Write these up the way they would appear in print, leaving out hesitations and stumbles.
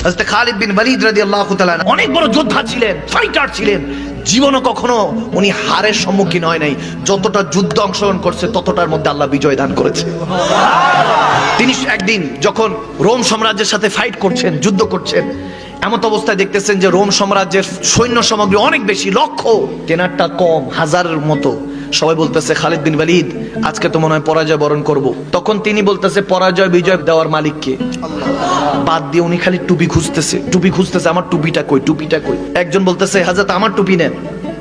হযরত খালিদ বিন ওয়ালিদ রাদিয়াল্লাহু তাআলা অনেক বড় যোদ্ধা ছিলেন, ফাইটার ছিলেন। জীবনে কখনো উনি হারের সম্মুখীন হয় নাই। যতটা যুদ্ধ অংশগ্রহণ করছে ততটার মধ্যে আল্লাহ বিজয় দান করেছে। তিনি একদিন যখন রোম সাম্রাজ্যের সাথে ফাইট করছেন, যুদ্ধ করছেন, এমন অবস্থায় দেখতেছেন যে রোম সাম্রাজ্যের সৈন্য সামগ্রী অনেক বেশি, লক্ষ, তেনারটা কম, হাজারের মতো। সবাই বলতেছে খালিদ বিন ওয়ালিদ আজকে তো মনে হয় পরাজয় বরণ করব। তখন তিনি বলতেছে পরাজয় বিজয় দেওয়ার মালিক কে? বাদ দিয়ে উনি খালি টুপি খুঁজতেছে, আমার টুপিটা কই, টুপিটা কই। একজন বলতেছে হযরত আমার টুপি নেন,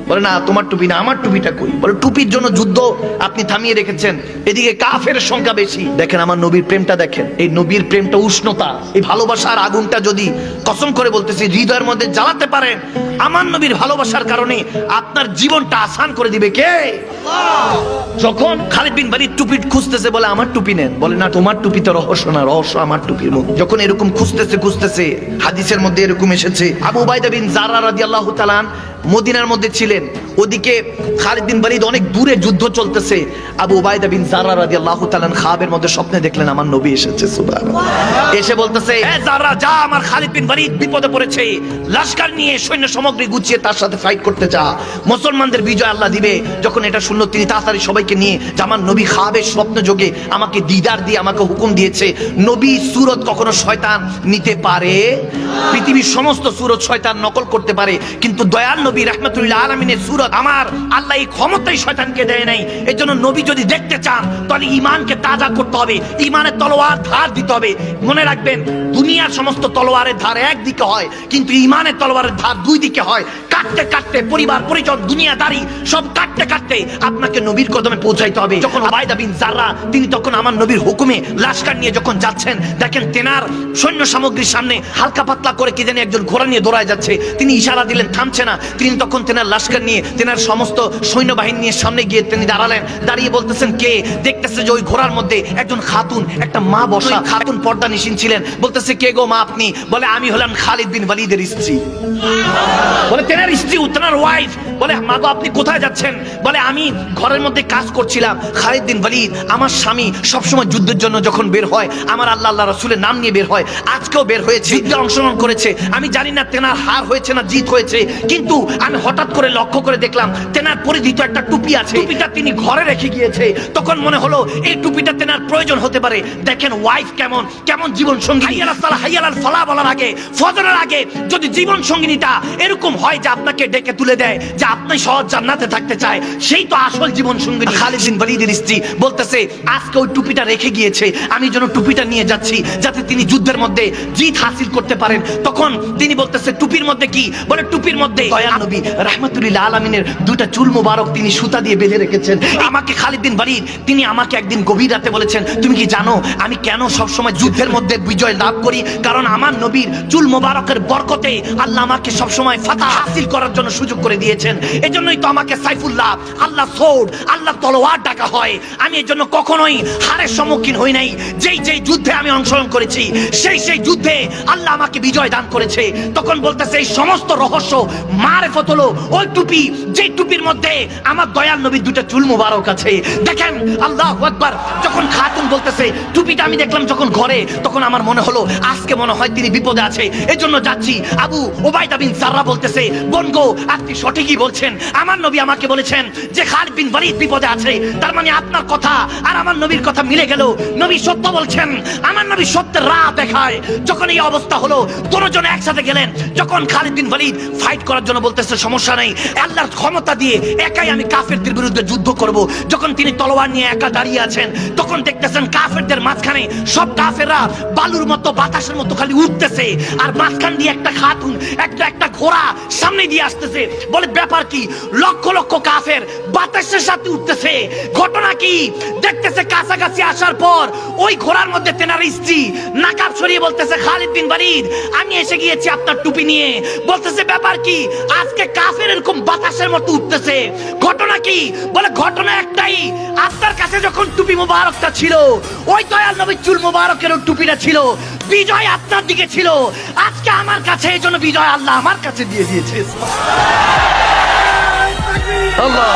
বলে না তোমার টুপি না, আমার টুপিটা কই। বলে টুপির জন্য যুদ্ধ আপনি থামিয়ে রেখেছেন, এদিকে কাফের সংখ্যা বেশি। দেখেন আমার নবীর প্রেমটা দেখেন, এই নবীর প্রেমটা, উষ্ণতা, এই ভালোবাসার আগুনটা যদি কসম করে বলতেছি হৃদয়ের মধ্যে জ্বালাতে পারেন, আমার নবীর ভালোবাসার কারণে আপনার জীবনটা আসান করে দিবে কে? যখন খালিদ বিন ওয়ালিদ টুপি খুঁজতেছে, বলে আমার টুপি নেন, বলে না তোমার টুপি তো রহস্য না, রহস্য আমার টুপির মধ্যে। যখন এরকম খুঁজতেছে হাদিসের মধ্যে এরকম এসেছে আবু উবাইদা বিন জাররা রাদিয়াল্লাহু তাআলা মদিনার মধ্যে ছিলেন, ওদিকে খালিদ বিন ওয়ালিদ অনেক দূরে যুদ্ধ চলতেছে। আবু উবাইদা বিন জাররা রাদিয়াল্লাহু তাআলা খাবের মধ্যে স্বপ্নে দেখলেন আমার নবী এসেছে, সুবহানাল্লাহ। এসে বলতেছে হে জাররা, যা, আমার খালিদ বিন ওয়ালিদ বিপদে পড়েছে, লশকর নিয়ে সৈন্য সামগ্রী গুছিয়ে তার সাথে ফাইট করতে যা, মুসলমানদের বিজয় আল্লাহ দিবে। যখন এটা শুনলো তিনি তাড়াতাড়ি সবাইকে নিয়ে, যে আমার নবী খাবের স্বপ্ন যোগে আমাকে দিদার দিয়ে আমাকে হুকুম দিয়েছে। নবী সুরত কখনো শয়তান নিতে পারে? পৃথিবীর সমস্ত সুরত শয়তান নকল করতে পারে, কিন্তু দয়াল নবী রাহমাতুল্লিল আলামিনের সুরত আমার আল্লাহ এই ক্ষমতাই শয়তানকে দেয় নাই। এজন্য নবী যদি দেখতে চান তাহলে ঈমানকে তাজা করতে হবে, ঈমানের তলোয়ার ধার দিতে হবে। মনে রাখবেন দুনিয়ার সমস্ত তলোয়ারের ধার একদিকে হয়, কিন্তু ঈমানের তলোয়ারের ধার দুই দিকে হয়। কাটতে কাটতে পরিবার পরিজন দুনিয়াদারি সব কাটতে কাটতে আপনাকে নবীর কদমে পৌঁছাইতে হবে। যখন উবাইদা বিন জাররা তিনি তখন আমার নবীর হুকুমে লাশকার নিয়ে যখন যাচ্ছেন, দেখেন তেনার সৈন্য সামগ্রীর সামনে হালকা পাতলা করে কি জানি একজন ঘোড়া নিয়ে দৌড়ায় যাচ্ছে। তিনি ইশারা দিলেন থামছে না। তিনি তখন তেনার লাশকার নিয়ে তেনার সমস্ত সৈন্যবাহিনী নিয়ে সামনে গিয়ে তিনি দাঁড়ালেন। দাঁড়িয়ে বলতেছেন কে? দেখতেছে যে ওই ঘোড়ার মধ্যে একজন খাতুন, একটা মা বসা। খাতুন পর্দা নিশিন ছিলেন। বলতেছে কে গো মা আপনি? বলে আমি হলাম খালিদ বিন ওয়ালিদের স্ত্রী। বলে তেনার স্ত্রী, তেনার ওয়াইফ। বলে মা গো আপনি কোথায় যাচ্ছেন? বলে আমি ঘরের মধ্যে কাজ করছিলাম। খালিদ বিন ওয়ালিদ আমার স্বামী সবসময় যুদ্ধের জন্য যখন বের হয় আমার আল্লাহ রাসূলের নাম নিয়ে বের হয়, আজকেও বের হয়েছে, যুদ্ধে অংশগ্রহণ করেছে। আমি জানি না তেনার হার হয়েছে না জিত হয়েছে, কিন্তু আমি হঠাৎ করে লক্ষ্য করে দেখলাম তেনার পরিধিত একটা টুপি আছে, টুপিটা তিনি ঘরে রেখে গিয়েছে। তখন মনে হলো এই টুপিটা তেনার প্রয়োজন হতে পারে। দেখেন ওয়াইফ কেমন কেমন জীবন সঙ্গী। হাইয়াল সালাহ হাইয়াল ফালাহ বলার আগে, ফজরের আগে যদি জীবন সঙ্গিনীটা এরকম হয় যে আপনাকে ডেকে তুলে দেয় যে আপনি সহজ জান্নাতে থাকতে চায়, সেই তো আসল জীবন সঙ্গিনী। খালিদ বিন ওয়ালিদের স্ত্রী বলতেছে আজকে ওই টুপিটা রেখে গিয়েছে, আমি যেন টুপিটা নিয়ে যাচ্ছি যাতে তিনি যুদ্ধের মধ্যে জিত হাসিল করতে পারেন। তখন তিনি বলতেছে টুপির মধ্যে কি? বলে টুপির মধ্যে দয়াল নবী রাহমাতুল্লিল আলামিনের দুইটা চুল মোবারক তিনি সুতা দিয়ে বেঁধে রেখেছেন। আমাকে খালিদ বিন ওয়ালিদ তিনি আমাকে একদিন গভীর রাতে বলেছেন তুমি কি জানো আমি কেন সব সময় যুদ্ধের মধ্যে বিজয় লাভ করি? কারণ আমার নবীর চুল মোবারকের বরকতে আল্লাহ আমাকে সব সময় ফাতহ হাসিল করার জন্য সুযোগ করে দিয়েছেন। এজন্যই তো আমাকে সাইফুল্লাহ, আল্লাহ সোড, আল্লাহ তলোয়ার ডাকা হয়। আমি এজন্য কখনোই হারের সম্মুখীন হই নাই। যেই যেই যুদ্ধে আমি অংশগ্রহণ করেছি সেই সেই যুদ্ধে আল্লাহ আমাকে বিজয় দান করেছে। তখন বলতেছে এই সমস্ত রহস্য মারিফত হলো ওই টুপি, যে টুপির মধ্যে আমার দয়াল নবীর দুটো চুল মোবারক আছে। দেখেন আল্লাহু আকবার। যখন খাতুন বলতেছে টুপিটা আমি দেখলাম যখন ঘরে, তখন আমার মনে হলো আজকে মনে হয় তিনি বিপদে আছে, এজন্য যাচ্ছি। আবু উবাইদা বিন জাররা বলতেছে বোন গো আপনি সঠিকই বলছেন, আমার নবী আমাকে বলেছেন যে খালিদ বিন ওয়ালিদ বিপদে আছে, তার মানে আপনার কথা আর আমার নবীর কথা মিলে গেল। নবী সত্য বলছেন, আমার নবী সত্যের রাহ দেখায়। যখন এই অবস্থা হলো দুজন একসাথে গেলেন। যখন খালিদ বিন ওয়ালিদ ফাইট করার জন্য বলতেছে সমস্যা নাই, আল্লাহর ক্ষমতা দিয়ে একাই আমি কাফেরদের বিরুদ্ধে যুদ্ধ করব। যখন তিনি তলোয়ার নিয়ে একা দাঁড়িয়ে আছেন তখন দেখতেছেন কাফেরদের মাঝখানে সব কাফেররা বালুর মতো বাতাসের মতো খালি উঠতেছে, আর মাঝখান দিয়ে একটা খাতুন একটা ঘোড়া সামনে দিয়ে আসতেছে। বলে ব্যাপার কি? লক্ষ লক্ষ কাফের বাতাসের সাথে উঠতেছে, ঘটনা কি? দেখতেছে কাছাকাছি আসার পর ওই ঘোড়ার মধ্যে তেনার স্ত্রী নাকাব সরিয়ে বলতেছে খালিদ বিন ওয়ালিদ আমি এসে গিয়েছি আপনার টুপি নিয়ে। বলতেছে ব্যাপার কি? আজকে কাফের এরকম বাতাসের মতো উঠতেছে, ঘটনা কি? বলে ঘটনা একটাই, আপনার কাছে যখন টুপি মোবারকটা ছিল ওই দয়াল নবীর চুল মোবারকের টুপিটা ছিল, বিজয় আপনার দিকে ছিল। আজকে আমার কাছে, এই জন্য বিজয় আল্লাহ আমার কাছে দিয়ে দিয়েছে। আল্লাহ